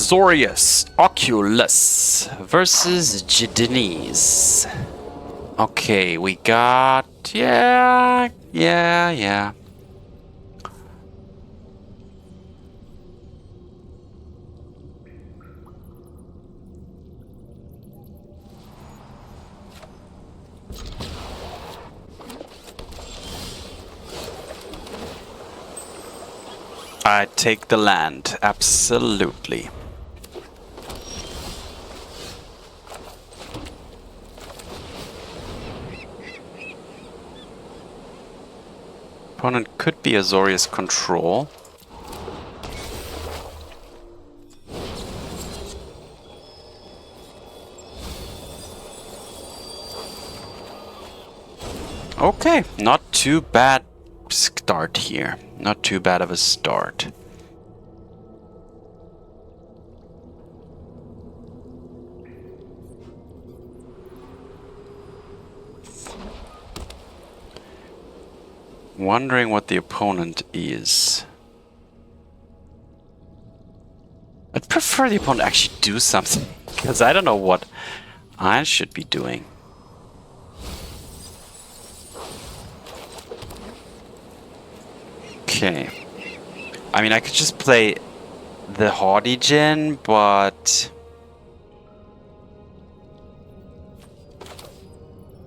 Azorius Oculus versus Jidini's. Okay, we got... Yeah. I take the land, absolutely. Opponent could be Azorius control. Okay, not too bad start here. Not too bad of a start. Wondering what the opponent is. I'd prefer the opponent actually do something, because I don't know what I should be doing. Okay. I mean, I could just play the Haughty Djinn, but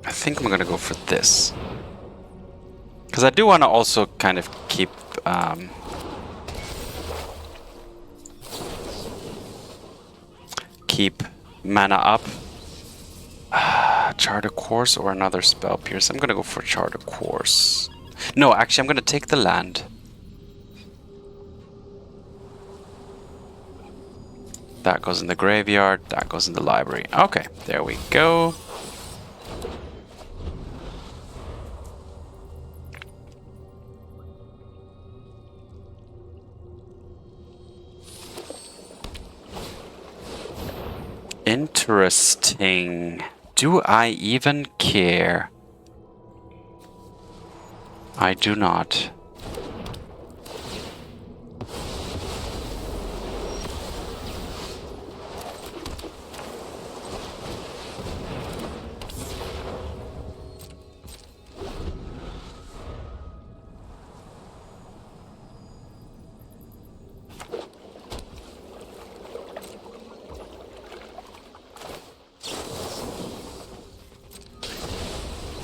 I think I'm gonna go for this. Because I do want to also kind of keep mana up. Charter Course or another Spell Pierce. I'm gonna go for Charter Course. No, actually I'm gonna take the land. That goes in the graveyard, that goes in the library. Okay, there we go. Interesting. Do I even care? I do not.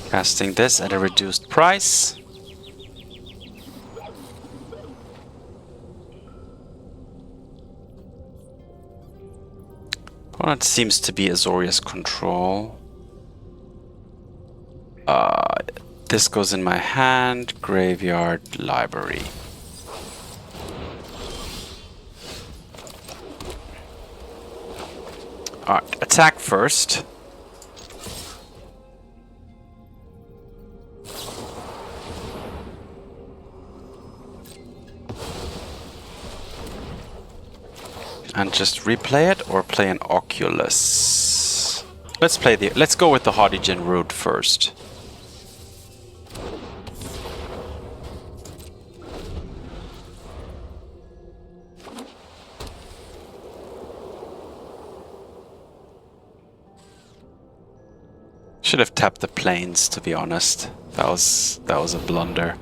Casting this at a reduced price. Opponent seems to be Azorius control. This goes in my hand, graveyard, library. Alright, attack first. And just replay it or play an Oculus. Let's go with the Haughty Djinn route first. Should have tapped the plains, to be honest. That was a blunder.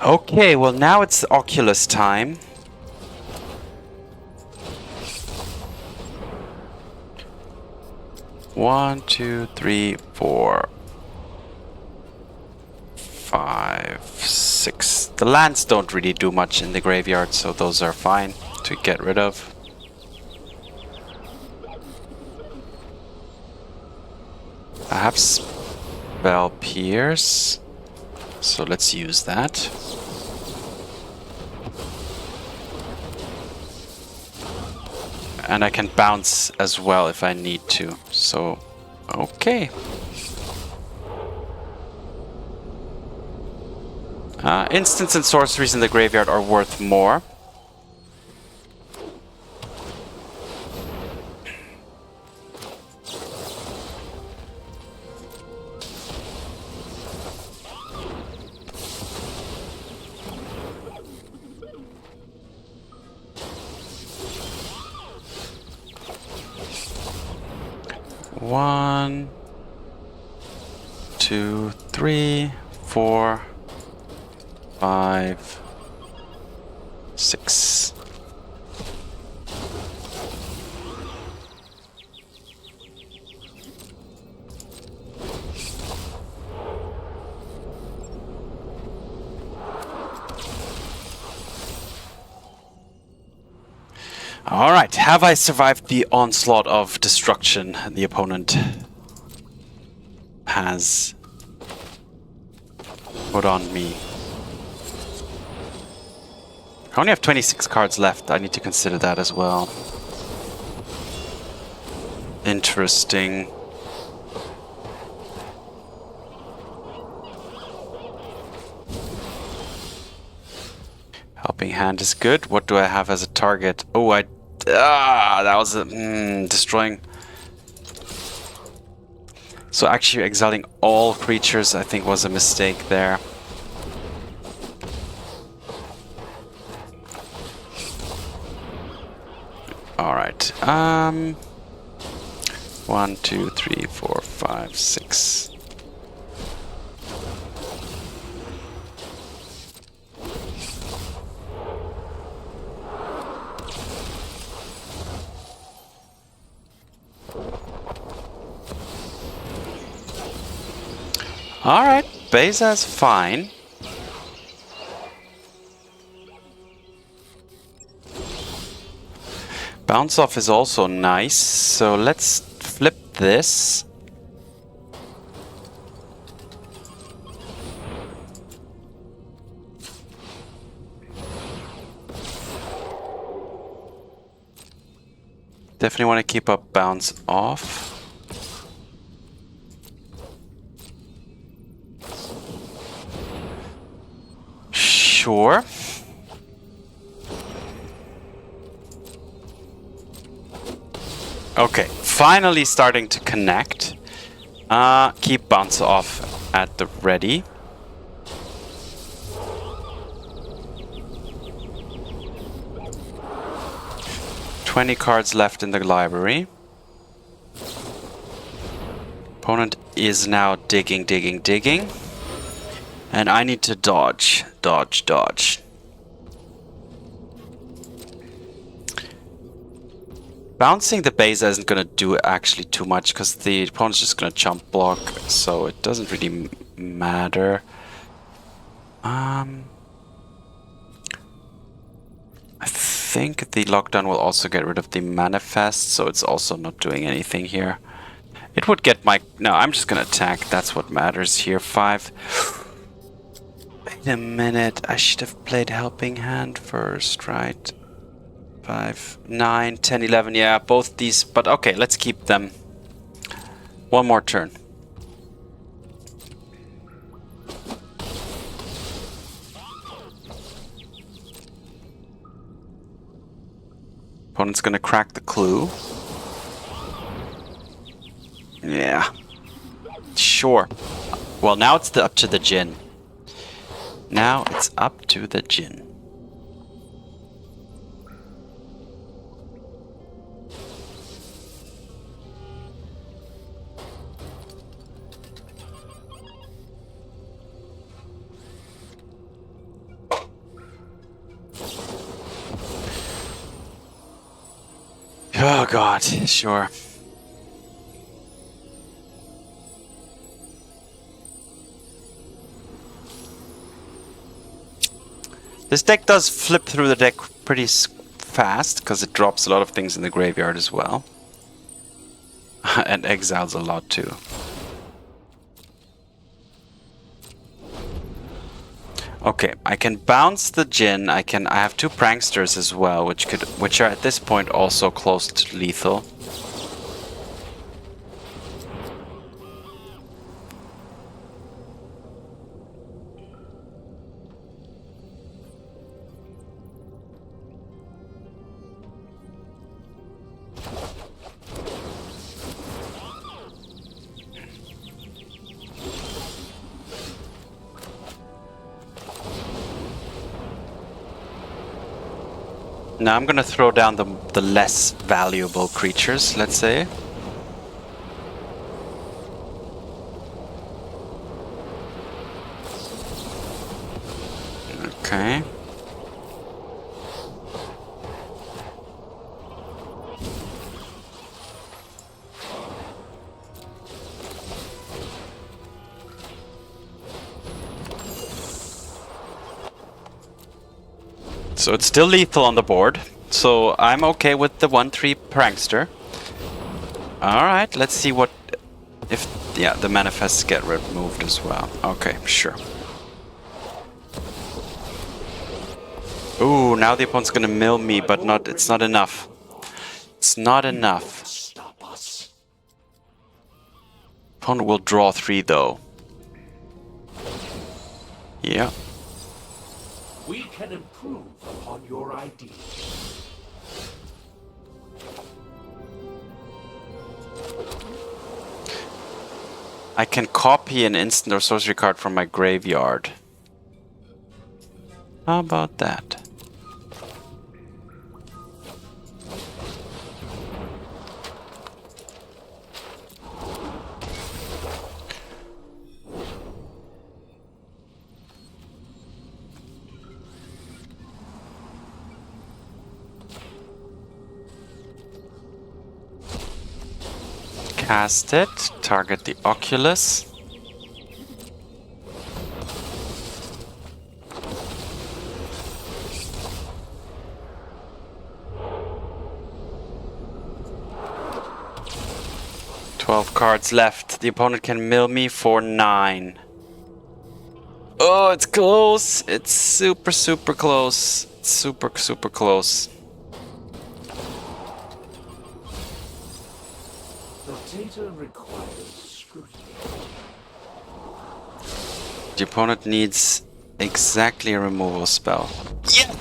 Okay, well now it's Oculus time. One, two, three, 4, 5, 6. The lands don't really do much in the graveyard, so those are fine to get rid of. I have Spell Pierce, so let's use that. And I can bounce as well if I need to. So, okay. Instants and sorceries in the graveyard are worth more. One, 2, 3, 4, 5, 6. All right, have I survived the onslaught of destruction the opponent has put on me? I only have 26 cards left. I need to consider that as well. Interesting. Helping Hand is good. What do I have as a target? Oh, that was a destroying. So actually exiling all creatures, I think, was a mistake there. All right. 1, 2, 3, 4, 5, 6. Alright, Beza's fine. Bounce off is also nice, so let's flip this. Definitely want to keep up bounce off. Sure. Okay, finally starting to connect. Keep bounce off at the ready. "20 cards left in the library. Opponent is now digging. And I need to dodge. Bouncing the Beza isn't going to do actually too much because the opponent's just going to chump block, so it doesn't really matter. I think the lockdown will also get rid of the manifest, so it's also not doing anything here. It would get my... No, I'm just going to attack. That's what matters here. 5... Wait a minute, I should have played Helping Hand first, right? 5, 9, 10, 11, yeah, both these, but okay, let's keep them. One more turn. Opponent's gonna crack the clue. Yeah. Sure. Well, now it's up to the Djinn. Now it's up to the Djinn. Oh god, sure. This deck does flip through the deck pretty fast, because it drops a lot of things in the graveyard as well. And exiles a lot too. Okay, I can bounce the Djinn. I have 2 Pranksters as well, which are at this point also close to lethal. Now I'm gonna throw down the less valuable creatures, let's say. Okay. So it's still lethal on the board. So I'm okay with the 1/3 Prankster. Alright, let's see what... if... yeah, the manifests get removed as well. Okay, sure. Ooh, now the opponent's gonna mill me, but not... it's not enough. It's not enough. Opponent will draw 3 though. Yeah. We can improve upon your ideas. I can copy an instant or sorcery card from my graveyard. How about that? Cast it, target the Oculus. "12 cards left. The opponent can mill me for 9. Oh, it's close. It's super, super close. Super, super close. Data requires scrutiny. The opponent needs exactly a removal spell. Yeah.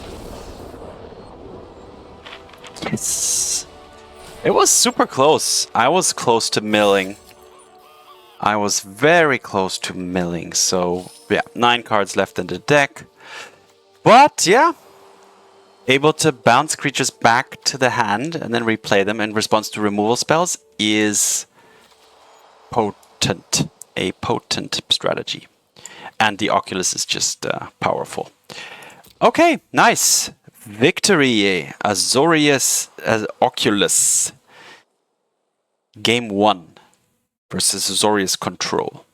Yes. It was super close. I was close to milling. I was very close to milling. So yeah, 9 cards left in the deck. But yeah, able to bounce creatures back to the hand and then replay them in response to removal spells is potent. A potent strategy. And the Oculus is just powerful. Okay, nice. Victory, Azorius Oculus. Game 1 versus Azorius Control.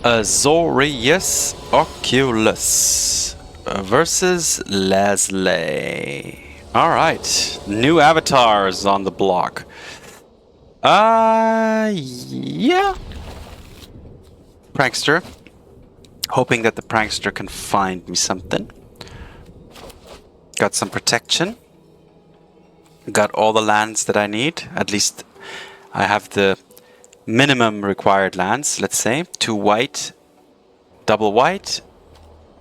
Azorius Oculus versus Leslie. Alright, new avatars on the block. Yeah. Prankster. Hoping that the Prankster can find me something. Got some protection. Got all the lands that I need. At least I have the minimum required lands, let's say. 2 white, double white.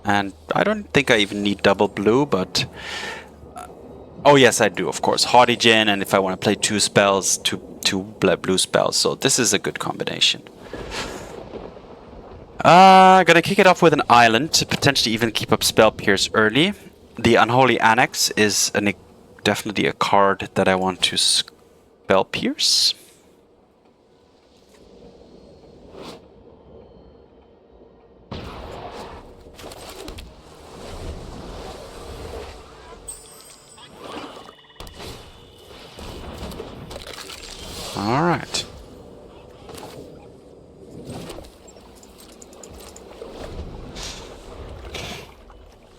And I don't think I even need double blue, but... oh yes, I do, of course. Haughty Djinn, and if I want to play 2 spells, two blue spells. So this is a good combination. Gonna kick it off with an island to potentially even keep up Spell Pierce early. The Unholy Annex is definitely a card that I want to Spell Pierce. Alright.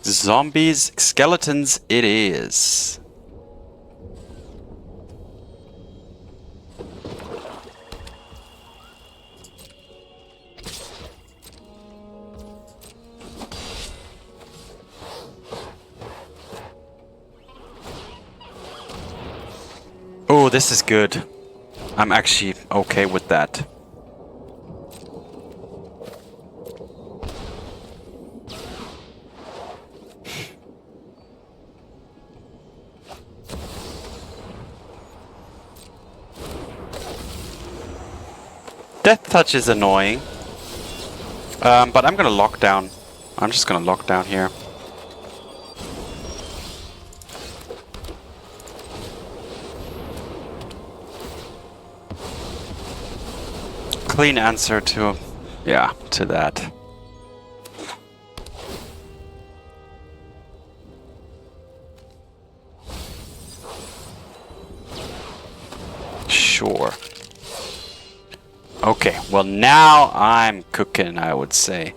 Zombies, skeletons it is. Oh, this is good. I'm actually okay with that. Death Touch is annoying. But I'm gonna lock down. I'm just gonna lock down here. Clean answer to, yeah, to that. Sure. Okay, well now I'm cooking, I would say.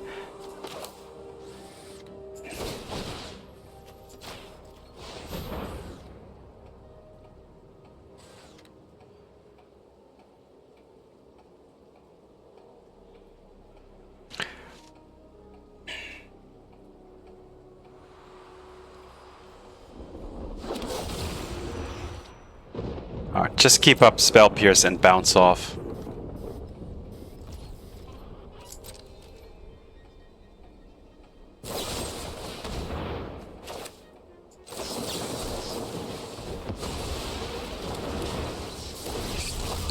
Alright, just keep up Spell Pierce and bounce off.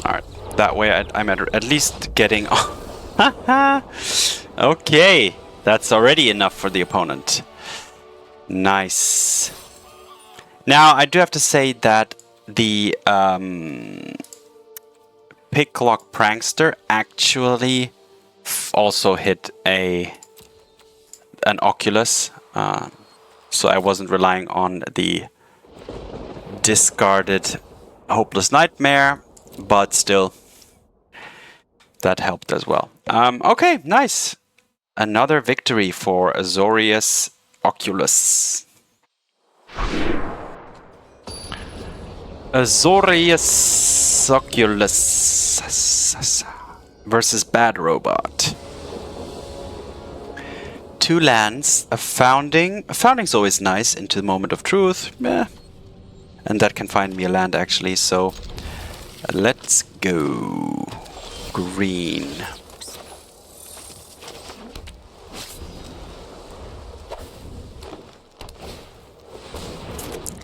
Alright, that way I'm at least getting... Okay, that's already enough for the opponent. Nice. Now, I do have to say that the Picklock Prankster actually also hit an Oculus, so I wasn't relying on the discarded Hopeless Nightmare, but still, that helped as well. Okay, nice. Another victory for Azorius Oculus. Azorius Oculus versus Bad Robot. 2 lands, a founding. A founding's always nice into the Moment of Truth. Meh. And that can find me a land actually, so let's go. Green.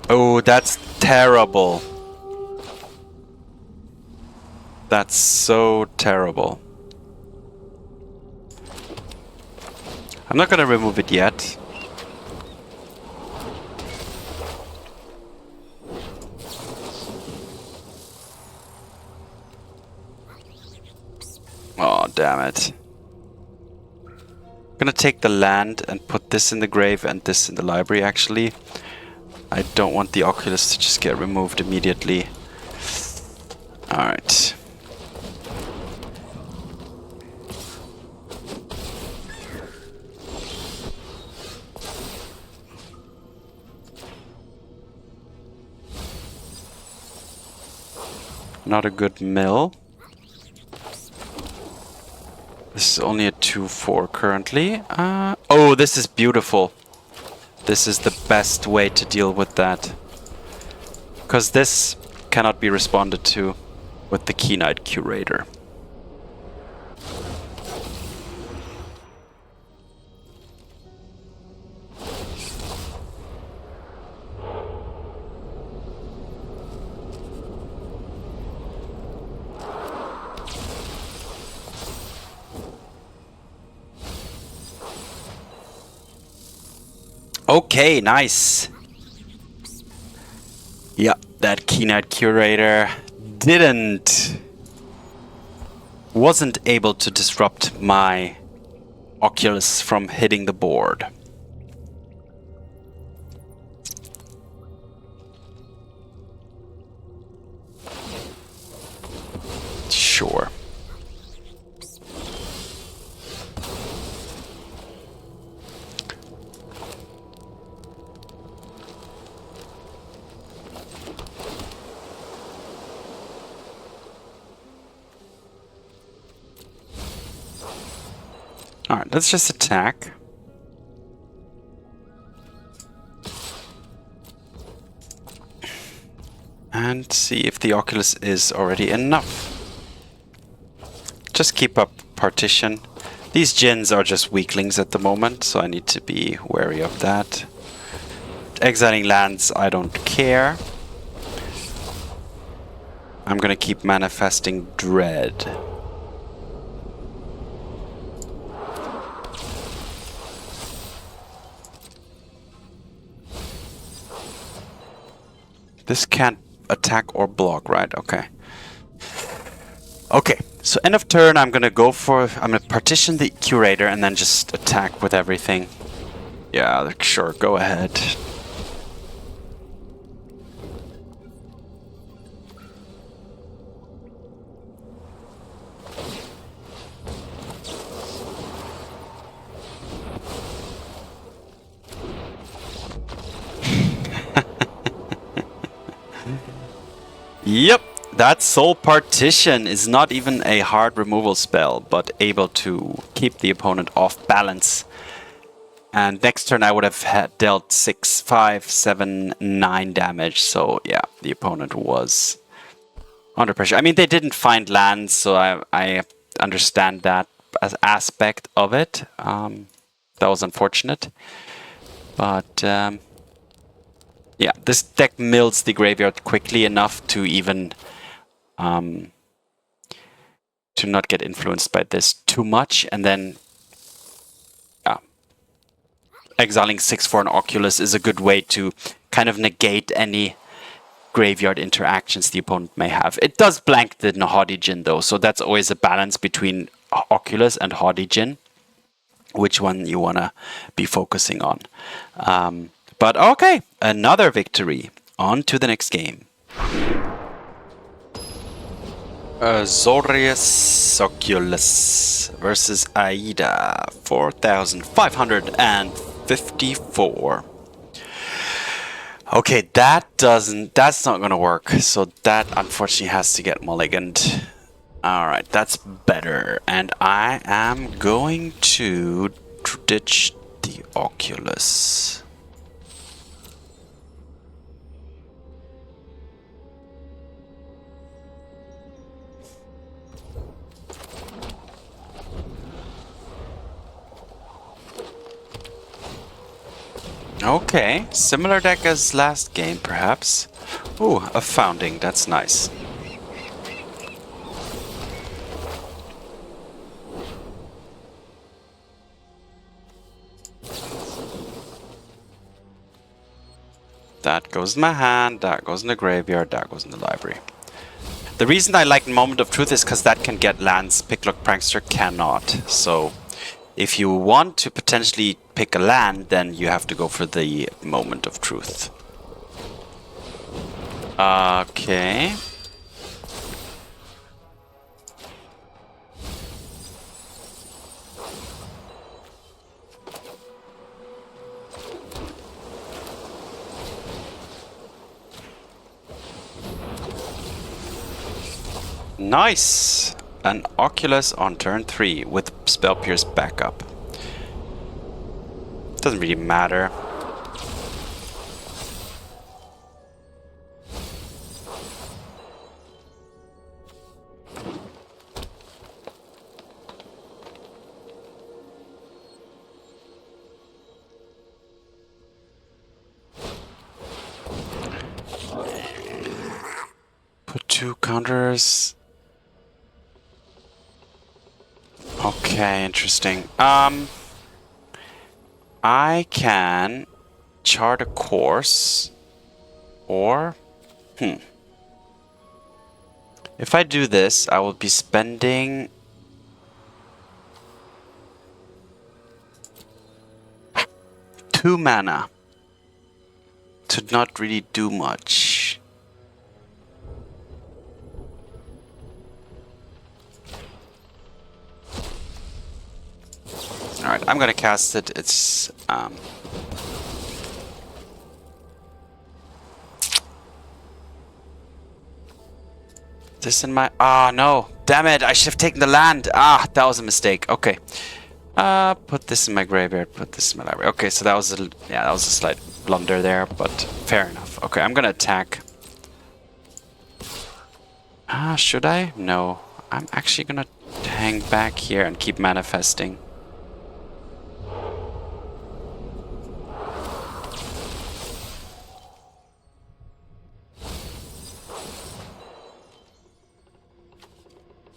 Oh, that's terrible. That's so terrible. I'm not gonna remove it yet. Oh, damn it. I'm gonna take the land and put this in the grave and this in the library, actually. I don't want the Oculus to just get removed immediately. Alright. Not a good mill. This is only a 2/4 currently. Oh, this is beautiful. This is the best way to deal with that. Because this cannot be responded to with the Keen-Eyed Curator. Okay, nice. Yeah, that Keen-Eyed Curator wasn't able to disrupt my Oculus from hitting the board. Sure. Alright, let's just attack. And see if the Oculus is already enough. Just keep up partition. These Djinns are just weaklings at the moment, so I need to be wary of that. Exiling lands, I don't care. I'm gonna keep manifesting Dread. This can't attack or block, right? Okay. Okay, so end of turn, I'm gonna partition the Curator and then just attack with everything. Yeah, sure, go ahead. Yep, that Soul Partition is not even a hard removal spell, but able to keep the opponent off balance. And next turn I would have dealt 6, 5, 7, 9 damage, so yeah, the opponent was under pressure. I mean, they didn't find lands, so I understand that aspect of it. That was unfortunate. But yeah, this deck mills the graveyard quickly enough to even to not get influenced by this too much, and then exiling 6 for an Oculus is a good way to kind of negate any graveyard interactions the opponent may have. It does blank the Haughty Djinn though, so that's always a balance between Oculus and Haughty Djinn, which one you want to be focusing on. But okay, another victory. On to the next game. Azorius Oculus versus Aida, 4,554. Okay, that's not gonna work. So that unfortunately has to get mulliganed. Alright, that's better. And I am going to ditch the Oculus. Okay, similar deck as last game, perhaps. Ooh, a Founding, that's nice. That goes in my hand, that goes in the graveyard, that goes in the library. The reason I like Moment of Truth is because that can get lands Picklock Prankster cannot. So if you want to potentially pick a land, then you have to go for the Moment of Truth. Okay. Nice! An Oculus on turn 3 with Spell Pierce backup. Doesn't really matter. Put 2 counters. Okay, interesting. I can chart a course, or if I do this, I will be spending 2 mana to not really do much. Alright, I'm gonna cast it. It's this in my no, damn it, I should have taken the land. That was a mistake. Okay. Put this in my graveyard, put this in my library. Okay, so that was a slight blunder there, but fair enough. Okay, I'm gonna attack. Should I? No. I'm actually gonna hang back here and keep manifesting.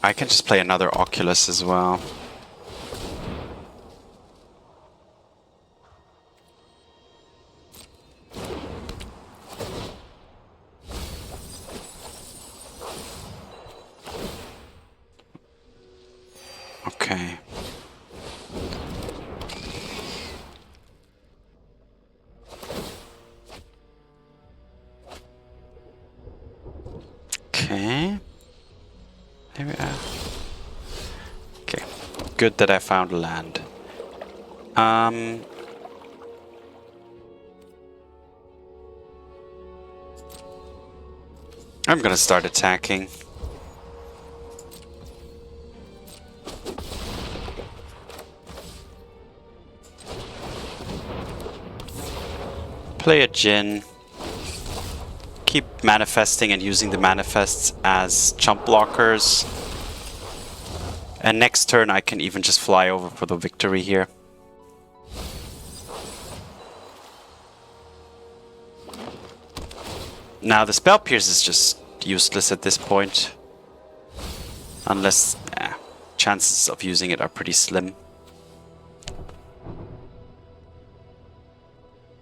I can just play another Oculus as well. Okay. Okay. Here we are. Okay. Good that I found land. I'm gonna start attacking. Play a Djinn. Keep manifesting and using the manifests as chump blockers. And next turn I can even just fly over for the victory here. Now the Spell Pierce is just useless at this point. Unless chances of using it are pretty slim.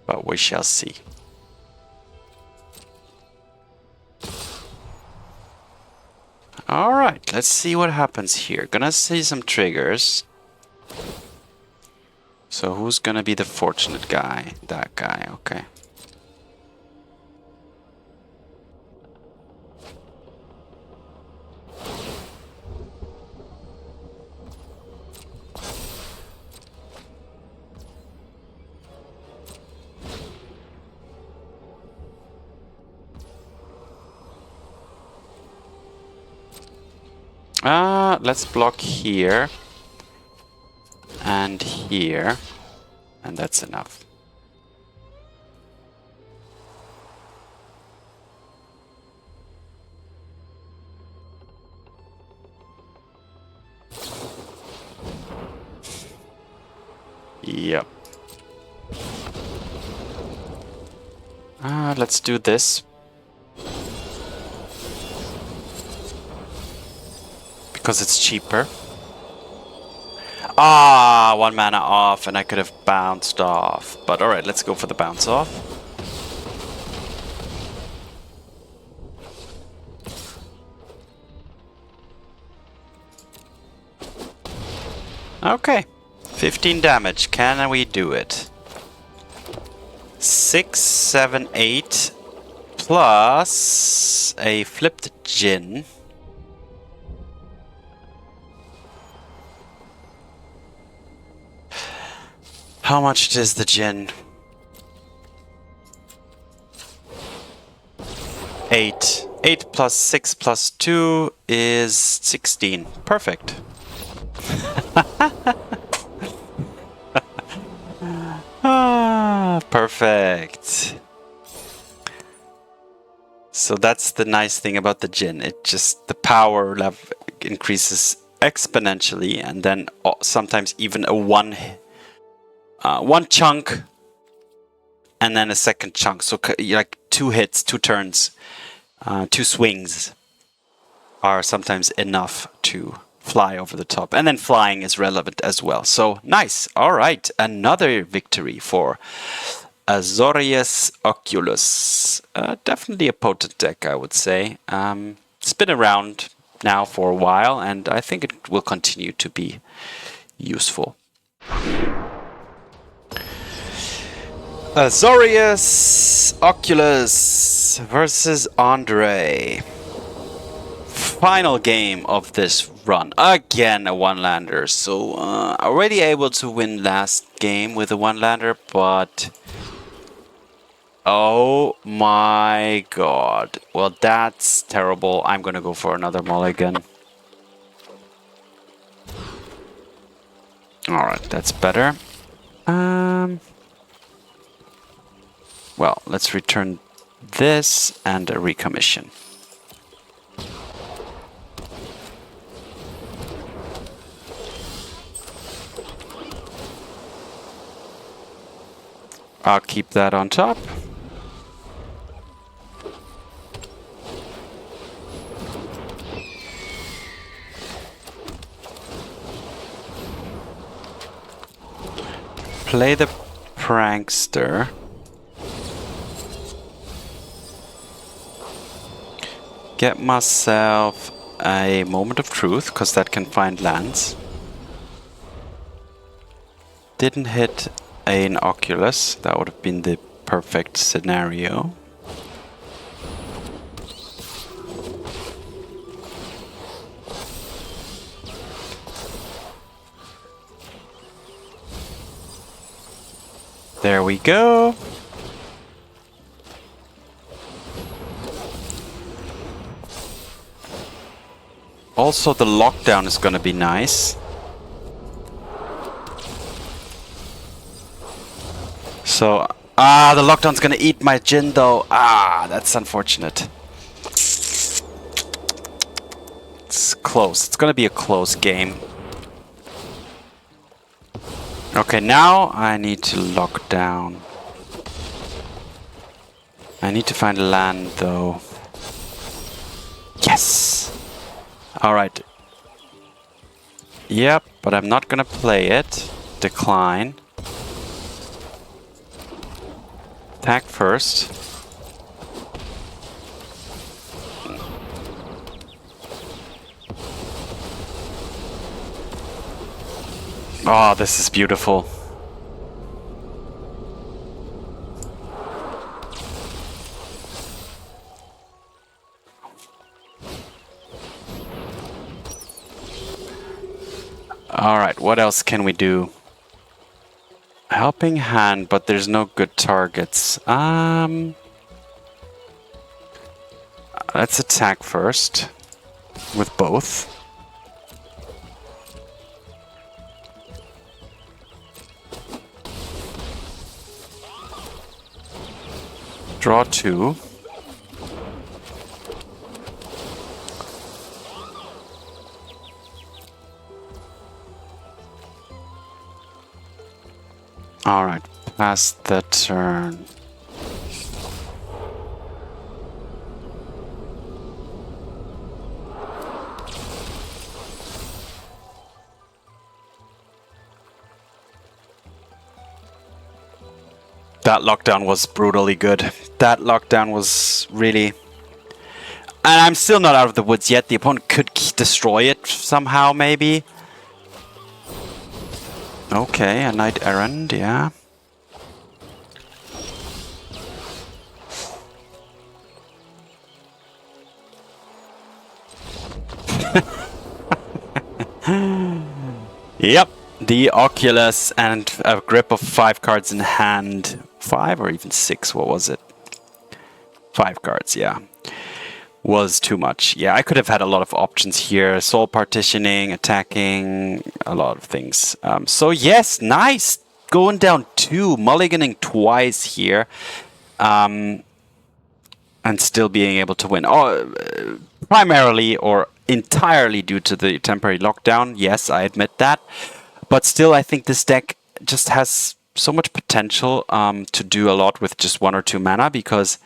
But we shall see. Alright, let's see what happens here. Gonna see some triggers. So who's gonna be the fortunate guy? That guy, okay. Let's block here and here, and that's enough. Yep. Let's do this. Because it's cheaper. One mana off, and I could have bounced off. But alright, let's go for the bounce off. Okay. 15 damage. Can we do it? 6, 7, 8 plus a flipped Djinn. How much is the Djinn? 8. 8 plus 6 plus 2 is 16. Perfect. Perfect. So that's the nice thing about the Djinn. It just, the power level increases exponentially, and then sometimes even a one chunk and then a second chunk. So like 2 hits, 2 turns, 2 swings are sometimes enough to fly over the top. And then flying is relevant as well. So nice. All right. Another victory for Azorius Oculus. Definitely a potent deck, I would say. It's been around now for a while, and I think it will continue to be useful. Azorius Oculus versus Andre. Final game of this run. Again, a one-lander. So, already able to win last game with a one-lander, but... oh my god. Well, that's terrible. I'm gonna go for another mulligan. Alright, that's better. Well, let's return this and a recommission. I'll keep that on top. Play the Prankster. Get myself a Moment of Truth, because that can find lands. Didn't hit an Oculus. That would have been the perfect scenario. There we go. Also, the lockdown is gonna be nice. So, the lockdown's gonna eat my Djinn though. That's unfortunate. It's close. It's gonna be a close game. Okay, now I need to lock down. I need to find land though. Yes! Alright. Yep, but I'm not gonna play it. Decline. Attack first. Oh, this is beautiful. Alright, what else can we do? Helping hand, but there's no good targets. Let's attack first. With both. Draw 2. Alright, pass the turn. That lockdown was brutally good. That lockdown was really... And I'm still not out of the woods yet. The opponent could destroy it somehow, maybe. Okay, a knight errant, yeah. Yep, the Oculus and a grip of 5 cards in hand. 5 or even 6, what was it? 5 cards, yeah. Was too much. Yeah, I could have had a lot of options here. Soul Partitioning, attacking, a lot of things. So yes, nice. Going down 2, mulliganing twice here. And still being able to win. Primarily or entirely due to the temporary lockdown. Yes, I admit that. But still, I think this deck just has so much potential to do a lot with just 1 or 2 mana, because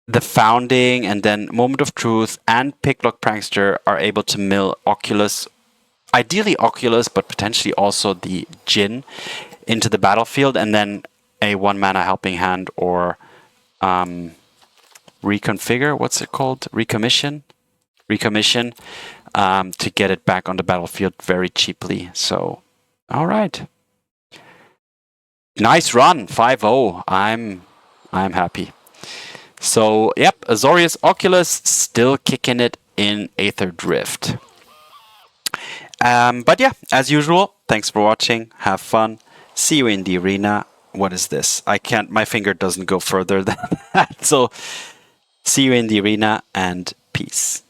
the Founding and then Moment of Truth and Picklock Prankster are able to mill Oculus, ideally Oculus, but potentially also the Djinn into the battlefield, and then a 1 mana helping hand or reconfigure, what's it called? Recommission to get it back on the battlefield very cheaply. So, all right. Nice run, 5-0. I'm happy. So, yep, Azorius Oculus still kicking it in Aetherdrift. But yeah, as usual, thanks for watching. Have fun. See you in the arena. What is this? I can't, my finger doesn't go further than that. So, see you in the arena and peace.